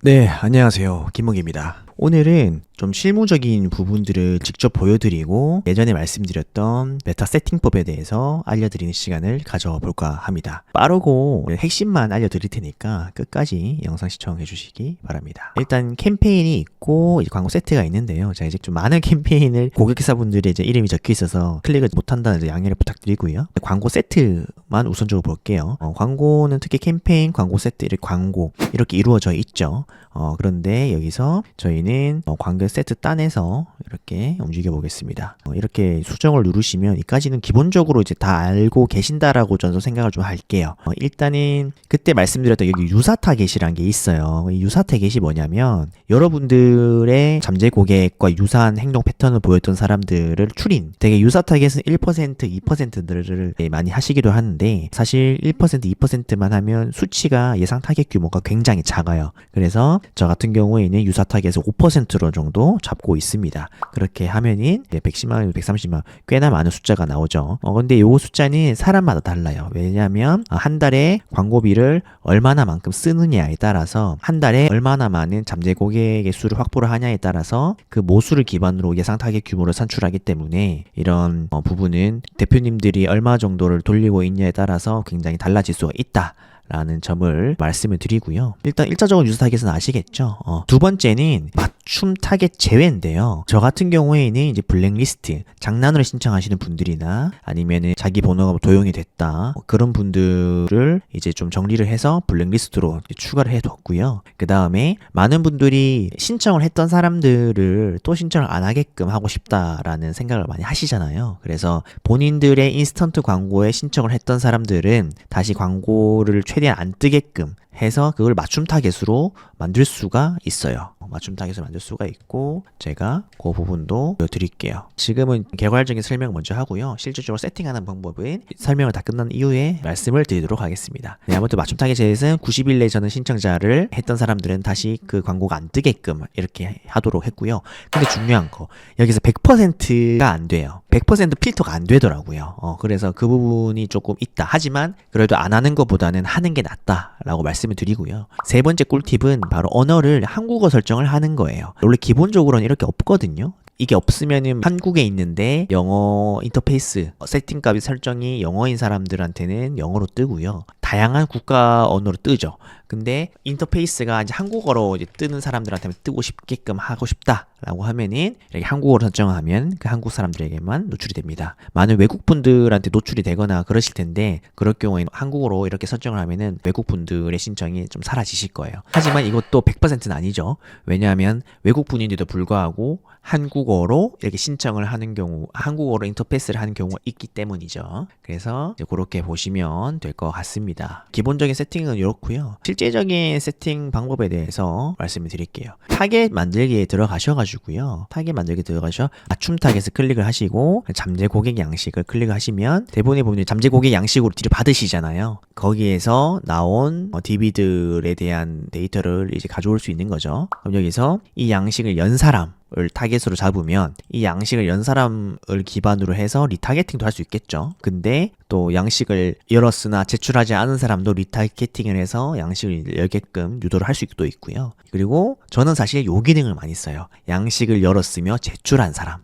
네, 안녕하세요. 김목입니다. 오늘은 좀 실무적인 부분들을 직접 보여드리고 예전에 말씀드렸던 메타 세팅법에 대해서 알려드리는 시간을 가져볼까 합니다. 빠르고 핵심만 알려드릴 테니까 끝까지 영상 시청해 주시기 바랍니다. 일단 캠페인이 있고 이제 광고 세트가 있는데요. 자, 이제 좀 많은 캠페인을 고객사분들의 이제 이름이 적혀 있어서 클릭을 못한다는 양해를 부탁드리고요. 광고 세트만 우선적으로 볼게요. 광고는 특히 캠페인, 광고 세트, 광고 이렇게 이루어져 있죠. 그런데 여기서 저희는 광고 세트 딴에서 이렇게 움직여 보겠습니다. 이렇게 수정을 누르시면 이까지는 기본적으로 이제 다 알고 계신다라고 저는 생각을 좀 할게요. 일단은 그때 말씀드렸던 여기 유사 타겟이란 게 있어요. 이 유사 타겟이 뭐냐면 여러분들의 잠재 고객과 유사한 행동 패턴을 보였던 사람들을 추린, 되게 유사 타겟은 1%, 2%를 많이 하시기도 하는데 사실 1%, 2%만 하면 수치가 예상 타겟 규모가 굉장히 작아요. 그래서 저 같은 경우에는 유사 타겟을 5%로 정도 잡고 있습니다. 그렇게 하면은 110만, 130만 꽤나 많은 숫자가 나오죠. 근데 요 숫자는 사람마다 달라요. 왜냐하면 한 달에 광고비를 얼마나 만큼 쓰느냐에 따라서 한 달에 얼마나 많은 잠재 고객의 수를 확보를 하냐에 따라서 그 모수를 기반으로 예상 타겟 규모를 산출하기 때문에 이런 부분은 대표님들이 얼마 정도를 돌리고 있냐에 따라서 굉장히 달라질 수가 있다 라는 점을 말씀을 드리고요. 일단 1차적으로 유사 타겟은 아시겠죠? 두 번째는 맞춤 타겟 제외인데요. 저 같은 경우에는 이제 블랙리스트, 장난으로 신청하시는 분들이나 아니면은 자기 번호가 도용이 됐다, 그런 분들을 이제 좀 정리를 해서 블랙리스트로 추가를 해뒀고요. 그 다음에 많은 분들이 신청을 했던 사람들을 또 신청을 안 하게끔 하고 싶다라는 생각을 많이 하시잖아요. 그래서 본인들의 인스턴트 광고에 신청을 했던 사람들은 다시 광고를 최대한 안 뜨게끔 해서 그걸 맞춤 타겟으로 만들 수가 있어요. 맞춤 타겟을 만들 수가 있고 제가 그 부분도 보여드릴게요. 지금은 개괄적인 설명 먼저 하고요. 실질적으로 세팅하는 방법은 설명을 다 끝난 이후에 말씀을 드리도록 하겠습니다. 네, 아무튼 맞춤 타겟에서는 90일 내에 저는 신청자를 했던 사람들은 다시 그 광고가 안 뜨게끔 이렇게 하도록 했고요. 근데 중요한 거, 여기서 100%가 안 돼요. 100% 필터가 안 되더라고요. 그래서 그 부분이 조금 있다. 하지만 그래도 안 하는 것보다는 하는 게 낫다라고 말씀을 드리고요. 세 번째 꿀팁은 바로 언어를 한국어 설정을 하는 거예요. 원래 기본적으로는 이렇게 없거든요. 이게 없으면은 한국에 있는데 영어 인터페이스 세팅값이 설정이 영어인 사람들한테는 영어로 뜨고요. 다양한 국가 언어로 뜨죠. 근데 인터페이스가 이제 한국어로 이제 뜨는 사람들한테는 뜨고 싶게끔 하고 싶다라고 하면은 이렇게 한국어로 설정하면 그 한국 사람들에게만 노출이 됩니다. 많은 외국 분들한테 노출이 되거나 그러실 텐데 그럴 경우에는 한국어로 이렇게 설정을 하면은 외국 분들의 신청이 좀 사라지실 거예요. 하지만 이것도 100%는 아니죠. 왜냐하면 외국 분인데도 불구하고 한국어로 이렇게 신청을 하는 경우, 한국어로 인터페이스를 하는 경우가 있기 때문이죠. 그래서 이제 그렇게 보시면 될 것 같습니다. 기본적인 세팅은 이렇고요. 실제적인 세팅 방법에 대해서 말씀을 드릴게요. 타겟 만들기에 들어가셔가지고요. 타겟 만들기 들어가셔 맞춤 타겟을 클릭을 하시고 잠재 고객 양식을 클릭하시면 대부분의 부분이 잠재 고객 양식으로 뒤를 받으시잖아요. 거기에서 나온 DB들에 대한 데이터를 이제 가져올 수 있는 거죠. 그럼 여기서 이 양식을 연 사람 을 타겟으로 잡으면 이 양식을 연 사람을 기반으로 해서 리타겟팅도 할 수 있겠죠. 근데 또 양식을 열었으나 제출하지 않은 사람도 리타겟팅을 해서 양식을 열게끔 유도를 할 수도 있고요. 그리고 저는 사실 요 기능을 많이 써요. 양식을 열었으며 제출한 사람.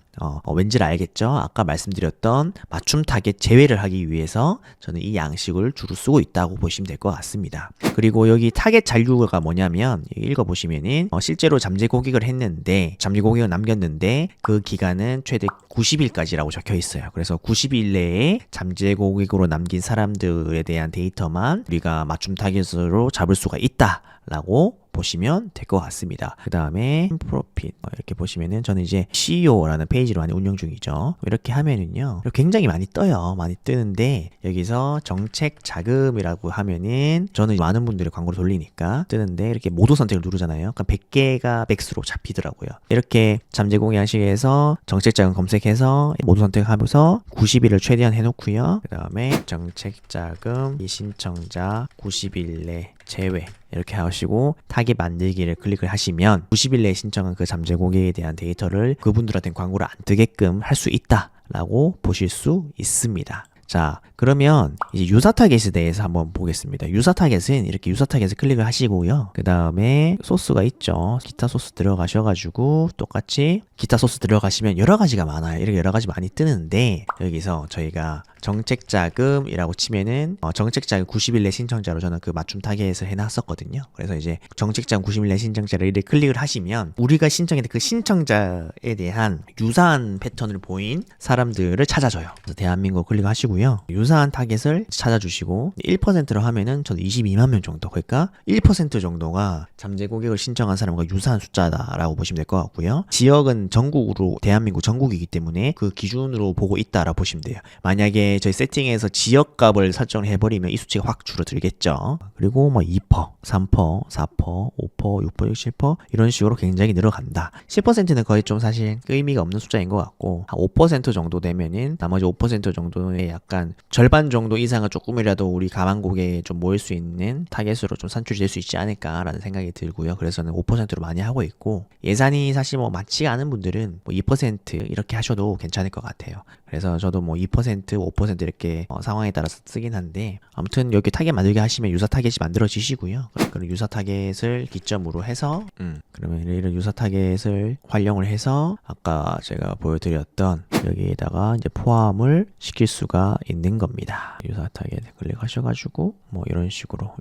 왠지를 알겠죠? 아까 말씀드렸던 맞춤 타겟 제외를 하기 위해서 저는 이 양식을 주로 쓰고 있다고 보시면 될 것 같습니다. 그리고 여기 타겟 잔류가 뭐냐면 읽어보시면은 실제로 잠재 고객을 했는데 잠재 고객을 남겼는데 그 기간은 최대 90일까지라고 적혀 있어요. 그래서 90일 내에 잠재 고객으로 남긴 사람들에 대한 데이터만 우리가 맞춤 타겟으로 잡을 수가 있다라고 보시면 될 것 같습니다. 그 다음에 프로핏 이렇게 보시면은 저는 이제 CEO라는 페이지로 많이 운영 중이죠. 이렇게 하면은요 굉장히 많이 떠요. 많이 뜨는데 여기서 정책 자금이라고 하면은 저는 많은 분들이 광고를 돌리니까 뜨는데 이렇게 모두 선택을 누르잖아요. 그러니까 100개가 맥스로 잡히더라고요. 이렇게 잠재 고객 양식에서 정책 자금 검색해서 모두 선택하면서 90일을 최대한 해놓고요. 그 다음에 정책 자금 이 신청자 90일 내 제외 이렇게 하시고 타겟 만들기를 클릭을 하시면 90일 내에 신청한 그 잠재 고객에 대한 데이터를 그분들한테 광고를 안 뜨게끔 할 수 있다 라고 보실 수 있습니다. 자, 그러면 이제 유사 타겟에 대해서 한번 보겠습니다. 유사 타겟은 이렇게 유사 타겟을 클릭을 하시고요. 그 다음에 소스가 있죠. 기타 소스 들어가셔가지고 똑같이 기타 소스 들어가시면 여러 가지가 많아요. 이렇게 여러 가지 많이 뜨는데 여기서 저희가 정책자금이라고 치면은 정책자금 90일 내 신청자로 저는 그 맞춤 타겟을 해놨었거든요. 그래서 이제 정책자금 90일 내 신청자를 이렇게 클릭을 하시면 우리가 신청했던 그 신청자에 대한 유사한 패턴을 보인 사람들을 찾아줘요. 그래서 대한민국 클릭하시고요. 유사한 타겟을 찾아주시고 1%로 하면은 저도 22만 명 정도, 그러니까 1% 정도가 잠재 고객을 신청한 사람과 유사한 숫자다라고 보시면 될 것 같고요. 지역은 전국으로 대한민국 전국이기 때문에 그 기준으로 보고 있다라고 보시면 돼요. 만약에 저희 세팅에서 지역값을 설정을 해버리면 이 수치가 확 줄어들겠죠. 그리고 뭐 2%, 3%, 4%, 5%, 6%, 7% 이런 식으로 굉장히 늘어간다. 10%는 거의 좀 사실 의미가 없는 숫자인 것 같고 한 5% 정도 되면은 나머지 5% 정도의 약간 절반 정도 이상은 조금이라도 우리 가만 고객에 좀 모일 수 있는 타겟으로 좀 산출이 될 수 있지 않을까라는 생각이 들고요. 그래서 저는 5%로 많이 하고 있고 예산이 사실 뭐 많지가 않은 분들은 뭐 2% 이렇게 하셔도 괜찮을 것 같아요. 그래서 저도 뭐 2%, 5% 이렇게 상황에 따라서 쓰긴 한데 아무튼 여기 타겟 만들게 하시면 유사 타겟이 만들어지시고요. 그런 유사 타겟을 기점으로 해서 그러면 이런 유사 타겟을 활용을 해서 아까 제가 보여드렸던 여기에다가 이제 포함을 시킬 수가 있는 겁니다. 유사 타겟 클릭하셔가지고 뭐 이런 식으로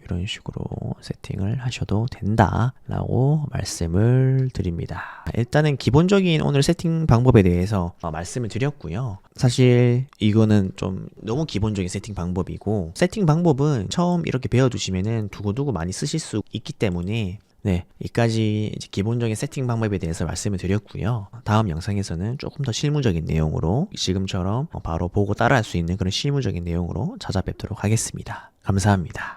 세팅을 하셔도 된다라고 말씀을 드립니다. 일단은 기본적인 오늘 세팅 방법에 대해서 말씀을 드렸고요. 사실 이거는 좀 너무 기본적인 세팅 방법이고 세팅 방법은 처음 이렇게 배워두시면은 두고두고 많이 쓰실 수 있기 때문에 네, 여기까지 이제 기본적인 세팅 방법에 대해서 말씀을 드렸고요. 다음 영상에서는 조금 더 실무적인 내용으로 지금처럼 바로 보고 따라할 수 있는 그런 실무적인 내용으로 찾아뵙도록 하겠습니다. 감사합니다.